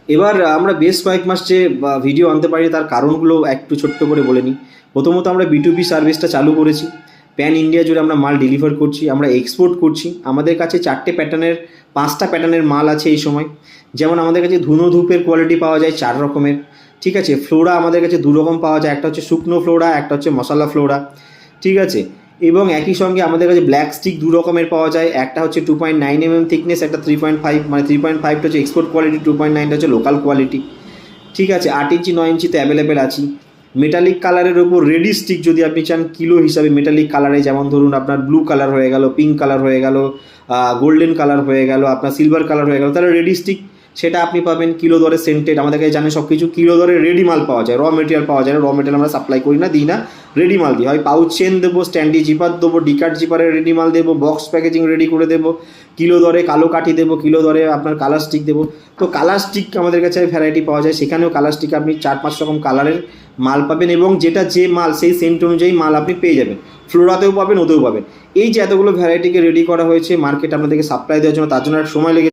এবার আমরা বেশ কয়েক মাস যে ভিডিও আনতে পারি তার কারণগুলো একটু ছোট্ট করে বলে নিই। প্রথমত আমরা B2B সার্ভিসটা চালু করেছি। প্যান ইন্ডিয়া জুড়ে আমরা মাল ডেলিভার করছি, আমরা এক্সপোর্ট করছি। আমাদের কাছে 4টে প্যাটার্নের 5টা প্যাটার্নের মাল আছে এই সময়। যেমন আমাদের কাছে ধুনো ধূপের কোয়ালিটি পাওয়া যায় 4 রকমের, ঠিক আছে। ফ্লোরা আমাদের কাছে 2 রকম পাওয়া যায়, একটা হচ্ছে শুকনো ফ্লোরা, একটা হচ্ছে মশলা ফ্লোরা, ঠিক আছে। এবং একই সঙ্গে আমাদের কাছে ব্ল্যাক স্টিক 2 রকমের পাওয়া যায়, একটা হচ্ছে 2.9 থিকনেস, একটা 3.5, মানে 3.5টা হচ্ছে এক্সপোর্ট কোয়ালিটি, 2.9টা হচ্ছে লোকাল কোয়ালিটি, ঠিক আছে। 8 ইঞ্চি 9 ইঞ্চিতে অ্যাভেলেবেল আছি। মেটালিক কালারের ওপর রেডি স্টিক যদি আপনি চান কিলো হিসাবে মেটালিক কালারে, যেমন ধরুন আপনার ব্লু কালার হয়ে গেল, পিঙ্ক কালার হয়ে গেল, গোল্ডেন কালার হয়ে গেল, আপনার সিলভার কালার হয়ে গেল, তাহলে রেডি স্টিক সেটা আপনি পাবেন কিলো দরে সেন্টেড। আমাদের কাছে জানেন সব কিছু কিলো দরে রেডি মাল পাওয়া যায়, র মেটেরিয়াল পাওয়া যায় না। র মেটেরিয়াল আমরা সাপ্লাই করি না, দিই না, রেডি মাল দিই। হয় পাউচ চেন দেবো, স্ট্যান্ডি জিপার দেবো, ডিকাট জিপারের রেডি মাল দেবো, বক্স প্যাকেজিং রেডি করে দেবো, কিলো দরে কালো কাঠি দেবো, কিলো দরে আপনার কালার স্টিক দেবো। তো কালার স্টিক আমাদের কাছে ভ্যারাইটি পাওয়া যায়, সেখানেও কালার স্টিক আপনি 4-5 রকম কালারের মাল পাবেন, এবং যেটা যে মাল সেই সেন্ট অনুযায়ী মাল আপনি পেয়ে যাবেন। ফ্লোরাতেও পাবেন, ওতেও পাবেন। এই যে এতগুলো ভ্যারাইটিকে রেডি করা হয়েছে মার্কেট আপনাদেরকে সাপ্লাই দেওয়ার জন্য, তার জন্য এক সময় লেগে